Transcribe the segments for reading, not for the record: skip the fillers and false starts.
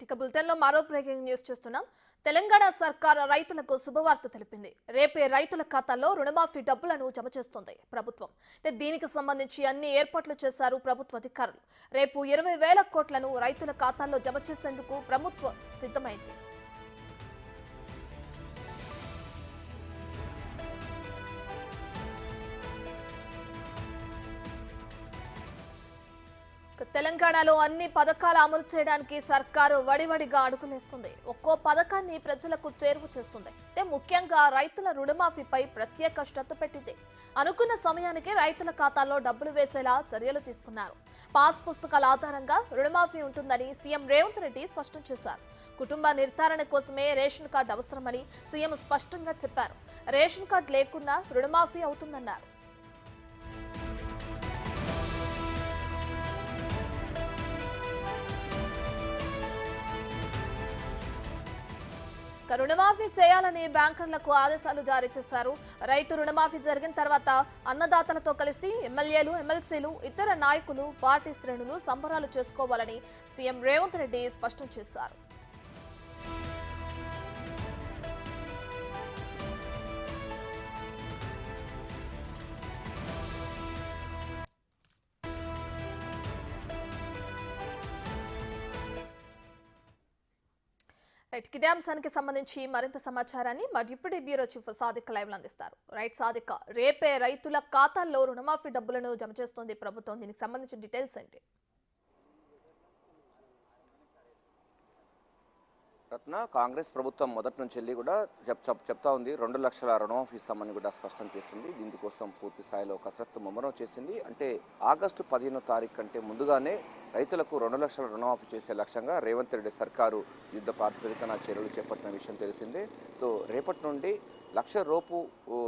ఇక బులెటిన్లో మరో బ్రేకింగ్ న్యూస్ చూస్తున్నాం. తెలంగాణ సర్కార్ రైతులకు శుభవార్త తెలిపింది. రేపే రైతుల ఖాతాల్లో రుణమాఫీ డబ్బులను జమ చేస్తుంది ప్రభుత్వం. దీనికి సంబంధించి అన్ని ఏర్పాట్లు చేశారు ప్రభుత్వ అధికారులు. రేపు 20,000 కోట్లను రైతుల ఖాతాల్లో జమ చేసేందుకు ప్రభుత్వం సిద్ధమైంది. తెలంగాణలో అన్ని పథకాలు అమలు చేయడానికి సర్కారు వడివడిగా అడుగులేస్తుంది. ఒక్కో పథకాన్ని ప్రజలకు చేరువ చేస్తుంది. ముఖ్యంగా రైతుల రుణమాఫీపై ప్రత్యేక శ్రద్ధ పెట్టింది. అనుకున్న సమయానికి రైతుల ఖాతాల్లో డబ్బులు వేసేలా చర్యలు తీసుకున్నారు. పాస్ పుస్తకాల ఆధారంగా రుణమాఫీ ఉంటుందని సీఎం రేవంత్ రెడ్డి స్పష్టం చేశారు. కుటుంబ నిర్ధారణ కోసమే రేషన్ కార్డు అవసరమని సీఎం స్పష్టంగా చెప్పారు. రేషన్ కార్డు లేకున్నా రుణమాఫీ అవుతుందన్నారు. రుణమాఫీ చేయాలని బ్యాంకర్లకు ఆదేశాలు జారీ చేశారు. రైతు రుణమాఫీ జరిగిన తర్వాత అన్నదాతలతో కలిసి ఎమ్మెల్యేలు, ఎమ్మెల్సీలు, ఇతర నాయకులు, పార్టీ శ్రేణులు సంబరాలు చేసుకోవాలని సీఎం రేవంత్ రెడ్డి స్పష్టం చేశారు. ఇదే అంశానికి సంబంధించి మరింత సమాచారాన్ని మా deputy bureau chief Sadiq live లో అందిస్తారు. రైట్ సాదిక్, రేపే రైతుల ఖాతాల్లో రుణమాఫీ డబ్బులను జమ చేస్తోంది ప్రభుత్వం. దీనికి సంబంధించిన డీటెయిల్స్ ఏంటి? రత్న, కాంగ్రెస్ ప్రభుత్వం మొదటి నుంచి వెళ్ళి కూడా చెప్తా ఉంది 2 లక్షల రుణమాఫీ ఇస్తామని కూడా స్పష్టం చేస్తుంది. దీనికోసం పూర్తి స్థాయిలో కసరత్తు ముమ్మరం చేసింది. అంటే ఆగస్టు 15వ తారీఖు కంటే ముందుగానే రైతులకు 2 లక్షల రుణమాఫీ చేసే లక్ష్యంగా రేవంత్ రెడ్డి సర్కారు యుద్ధ ప్రాతిపదికన చర్యలు చేపట్టిన విషయం తెలిసిందే. సో రేపటి నుండి 1,00,000 రూపు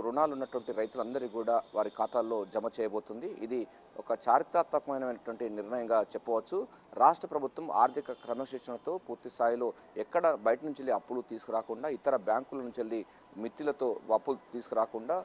రుణాలు ఉన్నటువంటి రైతులందరికీ కూడా వారి ఖాతాల్లో జమ చేయబోతుంది. ఇది ఒక చారిత్రాత్మకమైనటువంటి నిర్ణయంగా చెప్పవచ్చు. రాష్ట్ర ప్రభుత్వం ఆర్థిక క్రమశిక్షణతో పూర్తి స్థాయిలో ఎక్కడ బయట నుంచి వెళ్ళి అప్పులు తీసుకురాకుండా, ఇతర బ్యాంకుల నుంచి వెళ్ళి మిత్తిలతో అప్పులు తీసుకురాకుండా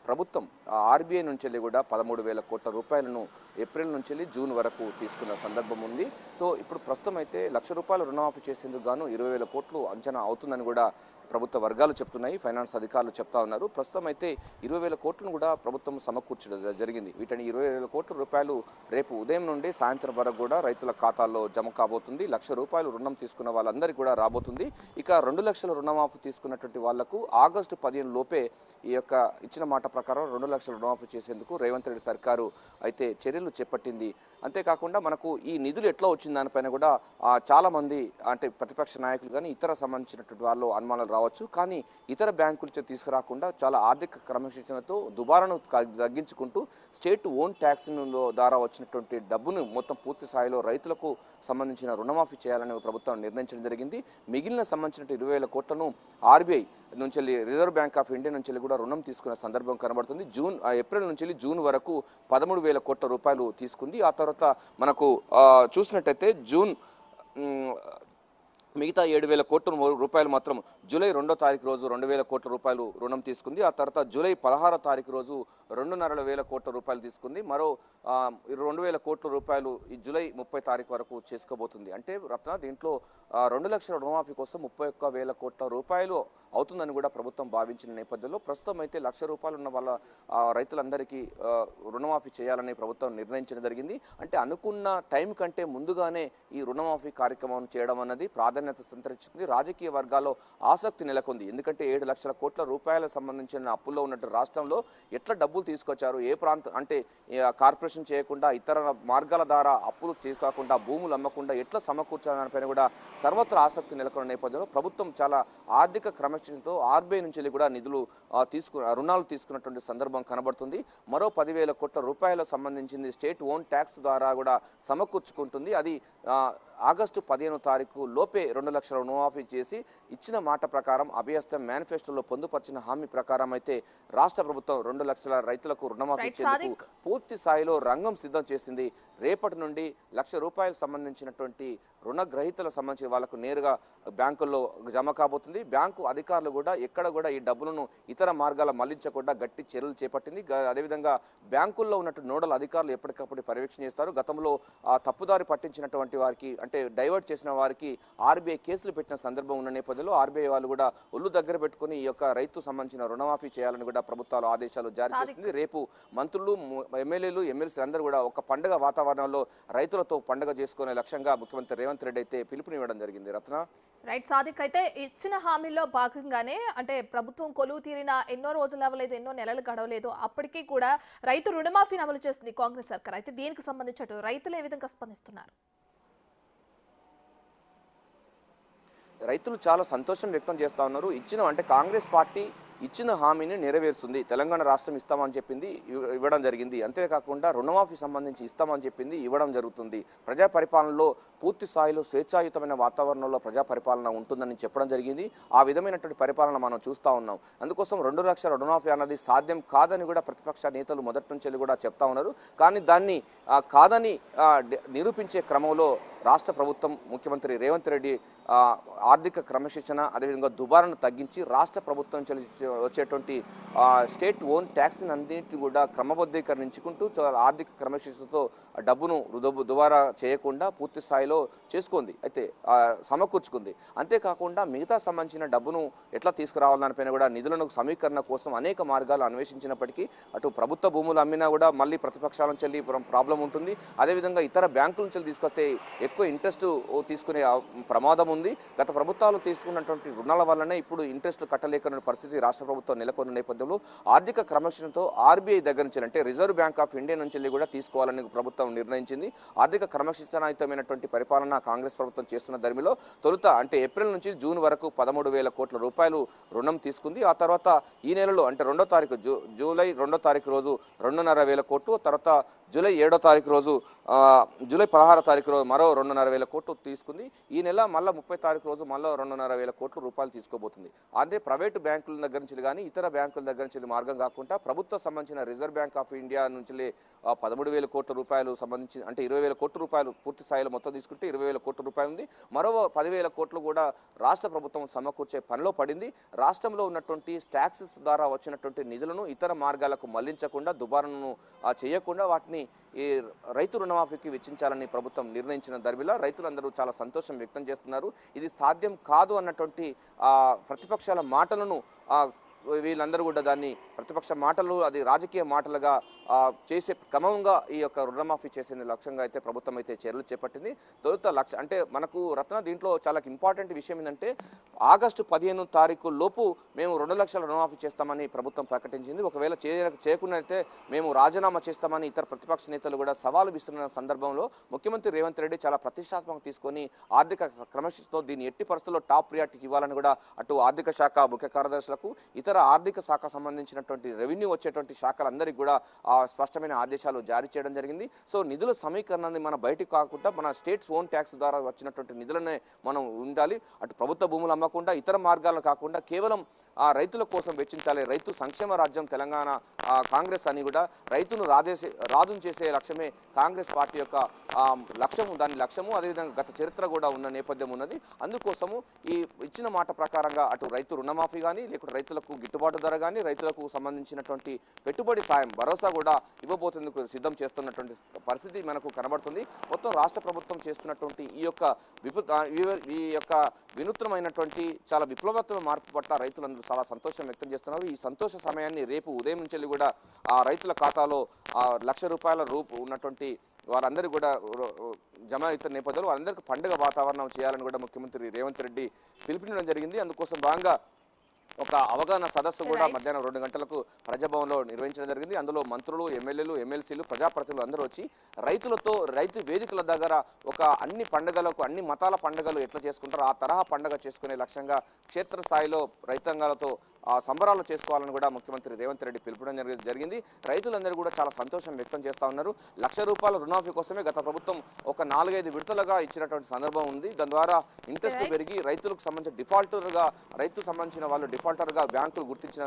ప్రభుత్వం ఆర్బీఐ నుంచి వెళ్ళి కూడా 13,000 కోట్ల రూపాయలను ఏప్రిల్ నుంచి వెళ్ళి జూన్ వరకు తీసుకున్న సందర్భం ఉంది. సో ఇప్పుడు ప్రస్తుతం అయితే 1,00,000 రూపాయలు రుణమాఫీ చేసేందుకు గాను 20,000 కోట్లు అంచనా అవుతుందని కూడా ప్రభుత్వ వర్గాలు చెప్తున్నాయి. ఫైనాన్స్ అధికారులు చెప్తా ఉన్నారు. ప్రస్తుతం అయితే 20,000 కోట్లను కూడా ప్రభుత్వం సమకూర్చడం జరిగింది. వీటిని 20,000 కోట్ల రూపాయలు రేపు ఉదయం నుండి సాయంత్రం వరకు కూడా రైతుల ఖాతాల్లో జమ కాబోతుంది. 1,00,000 రూపాయలు రుణం తీసుకున్న వాళ్ళందరికీ కూడా రాబోతుంది. ఇక 2 లక్షల రుణమాఫీ తీసుకున్నటువంటి వాళ్లకు ఆగస్టు 15 లోపే ఈ యొక్క ఇచ్చిన మాట ప్రకారం 2 లక్షల రుణమాఫీ చేసేందుకు రేవంత్ రెడ్డి సర్కారు అయితే చర్యలు చేపట్టింది. అంతేకాకుండా మనకు ఈ నిధులు ఎట్లా వచ్చిన దానిపైన కూడా చాలా మంది అంటే ప్రతిపక్ష నాయకులు కానీ ఇతర సంబంధించినటువంటి వాళ్ళు అనుమానాలు రావచ్చు. కానీ ఇతర బ్యాంకుల నుంచి తీసుకురాకుండా చాలా ఆర్థిక క్రమశిక్షణతో దుబారాను తగ్గించుకుంటూ స్టేట్ ఓన్ ట్యాక్స్ ద్వారా వచ్చినటువంటి డబ్బును మొత్తం పూర్తి స్థాయిలో రైతులకు సంబంధించిన రుణమాఫీ చేయాలని ప్రభుత్వం నిర్ణయించడం జరిగింది. మిగిలిన సంబంధించిన 20,000 కోట్లను ఆర్బీఐ నుంచి రిజర్వ్ బ్యాంక్ ఆఫ్ ఇండియా నుంచి కూడా రుణం తీసుకున్న సందర్భం కనబడుతుంది. ఏప్రిల్ నుంచి జూన్ వరకు 13,000 కోట్ల రూపాయలు తీసుకుంది. ఆ తర్వాత మనకు చూసినట్టయితే జూన్ మిగతా 7,000 కోట్ల రూపాయలు మాత్రం జూలై 2వ తారీఖు రోజు 2,000 కోట్ల రూపాయలు రుణం తీసుకుంది. ఆ తర్వాత జూలై 16వ తారీఖు రోజు 2,500 కోట్ల రూపాయలు తీసుకుంది. మరో 2,000 కోట్ల రూపాయలు ఈ జూలై 30 తారీఖు వరకు చేసుకోబోతుంది. అంటే రత్న, దీంట్లో 2 లక్షల రుణమాఫీ కోసం 31,000 కోట్ల రూపాయలు అవుతుందని కూడా ప్రభుత్వం భావించిన నేపథ్యంలో ప్రస్తుతం అయితే 1,00,000 రూపాయలు ఉన్న వాళ్ళ రైతులందరికీ రుణమాఫీ చేయాలని ప్రభుత్వం నిర్ణయించడం జరిగింది. అంటే అనుకున్న టైం కంటే ముందుగానే ఈ రుణమాఫీ కార్యక్రమం చేయడం అన్నది ప్రాధాన్యత సంతరించుకుంది. రాజకీయ వర్గాల్లో ఆసక్తి నెలకొంది. ఎందుకంటే 7 లక్షల కోట్ల రూపాయలకు సంబంధించిన అప్పుల్లో ఉన్నట్టు రాష్ట్రంలో ఎట్లా డబ్బులు తీసుకొచ్చారు, ఏ ప్రాంతం అంటే కార్పొరేషన్ చేయకుండా ఇతర మార్గాల ద్వారా అప్పులు తీసుకోకుండా భూములు అమ్మకుండా ఎట్లా సమకూర్చాలనిపైన కూడా సర్వత్రా ఆసక్తి నెలకొన్న నేపథ్యంలో ప్రభుత్వం చాలా ఆర్థిక క్రమశిక్షణతో ఆర్బీఐ నుంచి కూడా నిధులు రుణాలు తీసుకున్నటువంటి సందర్భం కనబడుతుంది. మరో 10,000 కోట్ల రూపాయలకు సంబంధించింది స్టేట్ ఓన్ ట్యాక్స్ ద్వారా కూడా సమకూర్చుకుంటుంది. అది ఆగస్టు 15వ తారీఖు లోపే 2 లక్షల రుణమాఫీ చేసి ఇచ్చిన మాట ప్రకారం అభయస్థం మేనిఫెస్టోలో పొందుపరిచిన హామీ ప్రకారం అయితే రాష్ట్ర ప్రభుత్వం 2 లక్షల రైతులకు రుణమాఫీ చేసేందుకు పూర్తి స్థాయిలో రంగం సిద్ధం చేసింది. రేపటి నుండి 1,00,000 రూపాయలకు సంబంధించినటువంటి రుణగ్రహీతలకు సంబంధించి వాళ్ళకు నేరుగా బ్యాంకుల్లో జమ కాబోతుంది. బ్యాంకు అధికారులు కూడా ఎక్కడ కూడా ఈ డబ్బులను ఇతర మార్గాల మళ్లించకుండా గట్టి చర్యలు చేపట్టింది. అదేవిధంగా బ్యాంకుల్లో ఉన్నట్టు నోడల్ అధికారులు ఎప్పటికప్పుడు పర్యవేక్షణ చేస్తారు. గతంలో తప్పుదారి పట్టించినటువంటి వారికి అంటే డైవర్ట్ చేసిన వారికి ఆర్బీఐ కేసులు పెట్టిన సందర్భం ఉన్న నేపథ్యంలో ఆర్బీఐ వాళ్ళు కూడా ఒళ్ళు దగ్గర పెట్టుకుని ఈ యొక్క రైతు సంబంధించిన రుణమాఫీ చేయాలని కూడా ప్రభుత్వాలు ఆదేశాలు జారీ చేసింది. రేపు మంత్రులు, ఎమ్మెల్యేలు, ఎమ్మెల్సీ అందరూ కూడా ఒక పండుగ వాతావరణంలో రైతులతో పండుగ చేసుకునే లక్ష్యంగా ముఖ్యమంత్రి రేవంత్ రెడ్డి అయితే పిలుపునివ్వడం జరిగింది. రత్న రైట్ సాదిక్, అయితే ఇచ్చిన హామీల్లో భాగంగానే అంటే ప్రభుత్వం కొలువు తీరిన ఎన్నో రోజులు అవ్వలేదు, ఎన్నో నెలలు గడవలేదు, అప్పటికీ కూడా రైతు రుణమాఫీని అమలు చేస్తుంది కాంగ్రెస్ సర్కార్. అయితే దీనికి సంబంధించి రైతులు ఏ విధంగా స్పందిస్తున్నారు? రైతులు చాలా సంతోషం వ్యక్తం చేస్తా ఉన్నారు. అంటే కాంగ్రెస్ పార్టీ ఇచ్చిన హామీని నెరవేరుస్తుంది. తెలంగాణ రాష్ట్రం ఇస్తామని చెప్పింది, ఇవ్వడం జరిగింది. అంతేకాకుండా రుణమాఫీ సంబంధించి ఇస్తామని చెప్పింది, ఇవ్వడం జరుగుతుంది. ప్రజా పరిపాలనలో పూర్తి స్థాయిలో స్వేచ్ఛాయుతమైన వాతావరణంలో ప్రజా పరిపాలన ఉంటుందని చెప్పడం జరిగింది. ఆ విధమైనటువంటి పరిపాలన మనం చూస్తూ ఉన్నాం. అందుకోసం 2 లక్షల రుణమాఫీ అన్నది సాధ్యం కాదని కూడా ప్రతిపక్ష నేతలు మొదటి నుంచి కూడా చెప్తా ఉన్నారు. కానీ దాన్ని కాదని నిరూపించే క్రమంలో రాష్ట్ర ప్రభుత్వం, ముఖ్యమంత్రి రేవంత్ రెడ్డి ఆర్థిక క్రమశిక్షణ, అదేవిధంగా దుబారాను తగ్గించి రాష్ట్ర ప్రభుత్వం వచ్చేటువంటి స్టేట్ ఓన్ ట్యాక్స్ అన్నింటినీ కూడా క్రమబద్ధీకరించుకుంటూ ఆర్థిక క్రమశిక్షణతో డబ్బును దుబారా చేయకుండా పూర్తి స్థాయిలో చేసుకుంది, అయితే సమకూర్చుకుంది. అంతేకాకుండా మిగతా సంబంధించిన డబ్బును ఎట్లా తీసుకురావాలనిపైన కూడా నిధులను సమీకరణ కోసం అనేక మార్గాలు అన్వేషించినప్పటికీ అటు ప్రభుత్వ భూములు అమ్మినా కూడా మళ్ళీ ప్రతిపక్షాల నుంచి ప్రాబ్లం ఉంటుంది. అదేవిధంగా ఇతర బ్యాంకుల నుంచి తీసుకొస్తే ఎక్కువ ఇంట్రెస్ట్ తీసుకునే ప్రమాదం ఉంది. గత ప్రభుత్వాలు తీసుకున్నటువంటి రుణాల వల్లనే ఇప్పుడు ఇంట్రెస్ట్లు కట్టలేకన్న పరిస్థితి రాష్ట్ర ప్రభుత్వం నెలకొన్న నేపథ్యంలో ఆర్థిక క్రమశిక్షణతో ఆర్బీఐ దగ్గర నుంచి అంటే రిజర్వ్ బ్యాంక్ ఆఫ్ ఇండియా నుంచి కూడా తీసుకోవాలని ప్రభుత్వం నిర్ణయించింది. ఆర్థిక క్రమశిక్షణాయుతమైన పరిపాలన కాంగ్రెస్ ప్రభుత్వం చేస్తున్న ధర్మిలో తొలుత అంటే ఏప్రిల్ నుంచి జూన్ వరకు 13,000 కోట్ల రూపాయలు రుణం తీసుకుంది. ఆ తర్వాత ఈ నెలలో అంటే 2వ తారీఖు జూలై 2వ తారీఖు రోజు 2,500 కోట్లు, తర్వాత జూలై 7వ తారీఖు రోజు జూలై 16వ తారీఖు రోజు మరో 2,500 కోట్లు తీసుకుంది. ఈ నెల మళ్ళీ 30వ తారీఖు రోజు మళ్ళీ 2,500 కోట్ల రూపాయలు తీసుకోబోతుంది. అదే ప్రైవేటు బ్యాంకుల దగ్గర నుంచి కానీ ఇతర బ్యాంకుల దగ్గర నుంచి మార్గం కాకుండా ప్రభుత్వం సంబంధించిన రిజర్వ్ బ్యాంక్ ఆఫ్ ఇండియా నుంచి 13,000 కోట్ల రూపాయలు సంబంధించి అంటే 20,000 కోట్ల రూపాయలు పూర్తి స్థాయిలో మొత్తం తీసుకుంటే 20,000 కోట్ల రూపాయలు ఉంది. మరో 10,000 కోట్లు కూడా రాష్ట్ర ప్రభుత్వం సమకూర్చే పనిలో పడింది. రాష్ట్రంలో ఉన్నటువంటి ట్యాక్సెస్ ద్వారా వచ్చినటువంటి నిధులను ఇతర మార్గాలకు మళ్లించకుండా దుబారాను చేయకుండా వాటిని ఈ రైతు రుణమాఫీకి వెచ్చించాలని ప్రభుత్వం నిర్ణయించిన దర్మిలా రైతులందరూ చాలా సంతోషం వ్యక్తం చేస్తున్నారు. ఇది సాధ్యం కాదు అన్నటువంటి ప్రతిపక్షాల మాటలను వీళ్ళందరూ కూడా దాన్ని ప్రతిపక్ష మాటలు అది రాజకీయ మాటలుగా చేసే క్రమంగా ఈ యొక్క రుణమాఫీ చేసే లక్ష్యంగా అయితే ప్రభుత్వం అయితే చర్యలు చేపట్టింది. తొలుత అంటే మనకు రత్న దీంట్లో చాలా ఇంపార్టెంట్ విషయం ఏంటంటే ఆగస్టు 15వ తారీఖు లోపు మేము 2 లక్షల రుణమాఫీ చేస్తామని ప్రభుత్వం ప్రకటించింది. ఒకవేళ చేయకుండా అయితే మేము రాజీనామా చేస్తామని ఇతర ప్రతిపక్ష నేతలు కూడా సవాలు విస్తున్న సందర్భంలో ముఖ్యమంత్రి రేవంత్ రెడ్డి చాలా ప్రతిష్టాత్మకంగా తీసుకొని ఆర్థిక క్రమశిక్షణతో దీన్ని ఎట్టి పరిస్థితుల్లో టాప్ ప్రియారిటీ ఇవ్వాలని కూడా అటు ఆర్థిక శాఖ ముఖ్య కార్యదర్శులకు ఇతర ఆర్థిక శాఖ సంబంధించినటువంటి రెవెన్యూ వచ్చేటువంటి శాఖలందరికీ కూడా స్పష్టమైన ఆదేశాలు జారీ చేయడం జరిగింది. సో నిధుల సమీకరణాన్ని మన బయటికి కాకుండా మన స్టేట్స్ ఓన్ ట్యాక్స్ ద్వారా వచ్చినటువంటి నిధులనే మనం ఉండాలి. అటు ప్రభుత్వ భూములు అమ్మకుండా ఇతర మార్గాలను కాకుండా కేవలం రైతుల కోసం వెచ్చించాలి. రైతు సంక్షేమ రాజ్యం తెలంగాణ కాంగ్రెస్ అని కూడా రైతును రాజును చేసే లక్ష్యమే కాంగ్రెస్ పార్టీ యొక్క లక్ష్యము, దాని లక్ష్యము. అదేవిధంగా గత చరిత్ర కూడా ఉన్న నేపథ్యం ఉన్నది. అందుకోసము ఈ ఇచ్చిన మాట ప్రకారంగా అటు రైతు రుణమాఫీ కానీ లేకుంటే రైతులకు గిట్టుబాటు ధర కానీ రైతులకు సంబంధించినటువంటి పెట్టుబడి సాయం భరోసా కూడా ఇవ్వబోతుందుకు సిద్ధం చేస్తున్నటువంటి పరిస్థితి మనకు కనబడుతుంది. మొత్తం రాష్ట్ర ప్రభుత్వం చేస్తున్నటువంటి ఈ యొక్క వినూత్నమైనటువంటి చాలా విప్లవాత్మక మార్పు పట్ల రైతులందరూ చాలా సంతోషం వ్యక్తం చేస్తున్నారు. ఈ సంతోష సమయాన్ని రేపు ఉదయం నుంచి కూడా రైతుల ఖాతాలో 1,00,000 రూపాయల ఉన్నటువంటి వారందరూ కూడా జమ అవుతున్న నేపథ్యంలో వారందరికీ పండుగ వాతావరణం చేయాలని కూడా ముఖ్యమంత్రి రేవంత్ రెడ్డి పిలుపునివ్వడం జరిగింది. అందుకోసం భాగంగా ఒక అవగాహన సదస్సు కూడా మధ్యాహ్నం 2 గంటలకు ప్రజాభవన్లో నిర్వహించడం జరిగింది. అందులో మంత్రులు, ఎమ్మెల్యేలు, ఎమ్మెల్సీలు, ప్రజాప్రతినిధులు అందరూ వచ్చి రైతులతో రైతు వేదికల దగ్గర ఒక అన్ని పండుగలకు అన్ని మతాల పండుగలు ఎట్లా చేసుకుంటారో ఆ తరహా పండుగ చేసుకునే లక్ష్యంగా క్షేత్రస్థాయిలో రైతాంగాలతో సంబరాలు చేసుకోవాలని కూడా ముఖ్యమంత్రి రేవంత్ రెడ్డి పిలుపుడం జరిగింది. రైతులందరూ కూడా చాలా సంతోషం వ్యక్తం చేస్తా ఉన్నారు. ₹1,00,000 రుణమాఫీ కోసమే గత ప్రభుత్వం ఒక 4-5 విడతలుగా ఇచ్చినటువంటి సందర్భం ఉంది. దాని ద్వారా ఇంట్రెస్ట్ పెరిగి రైతులకు సంబంధించిన రైతు సంబంధించిన వాళ్ళు డిఫాల్టర్గా బ్యాంకులు గుర్తించిన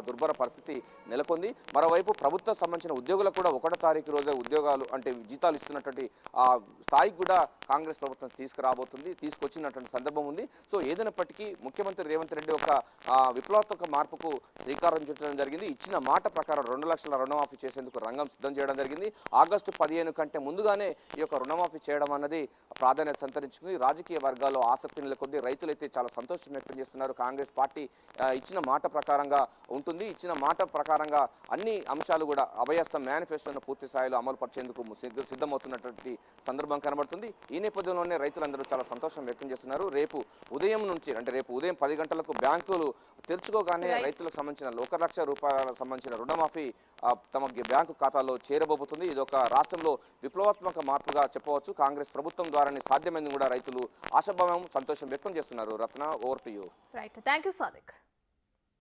దుర్భర పరిస్థితి నెలకొంది. మరోవైపు ప్రభుత్వం సంబంధించిన ఉద్యోగులకు కూడా 1వ తారీఖు రోజే ఉద్యోగాలు అంటే జీతాలు ఇస్తున్నటువంటి ఆ స్థాయికి కూడా కాంగ్రెస్ ప్రభుత్వం తీసుకొచ్చినటువంటి సందర్భం ఉంది. సో ఏదైనప్పటికీ ముఖ్యమంత్రి రేవంత్ రెడ్డి ఒక విప్లవాత్మక మార్పుకు శ్రీకారం చుట్టడం జరిగింది. ఇచ్చిన మాట ప్రకారం 2 లక్షల రుణమాఫీ చేసేందుకు రంగం సిద్ధం చేయడం జరిగింది. ఆగస్టు 15 కంటే ముందుగానే ఈ యొక్క రుణమాఫీ చేయడం అన్నది ప్రాధాన్యత సంతరించుకుంది. రాజకీయ వర్గాల్లో ఆసక్తి నెలకొంది. రైతులైతే చాలా సంతోషం వ్యక్తం చేస్తున్నారు. కాంగ్రెస్ పార్టీ ఇచ్చిన మాట ప్రకారంగా ఉంటుంది. ఇచ్చిన మాట ప్రకారంగా అన్ని అంశాలు కూడా అభయస్థం మేనిఫెస్టోను పూర్తి స్థాయిలో అమలు పరిచేందుకు సిద్ధమవుతున్నటువంటి సందర్భం కనబడుతుంది. ఈ నేపథ్యంలోనే రైతులందరూ చాలా సంతోషం వ్యక్తం చేస్తున్నారు. రేపు ఉదయం 10 గంటలకు బ్యాంకులు తెరుచుకోగానే రైతులకు సంబంధించిన ₹1,00,000 సంబంధించిన రుణమాఫీ తమ బ్యాంకు ఖాతాలో చేరబోతుంది. ఇది ఒక రాష్ట్రంలో విప్లవాత్మక మార్పుగా చెప్పవచ్చు. కాంగ్రెస్ ప్రభుత్వం ద్వారానే సాధ్యమైంది కూడా రైతులు ఆశాభావం సంతోషం వ్యక్తం చేస్తున్నారు. Ratna, over to you. Right, thank you Sadiq.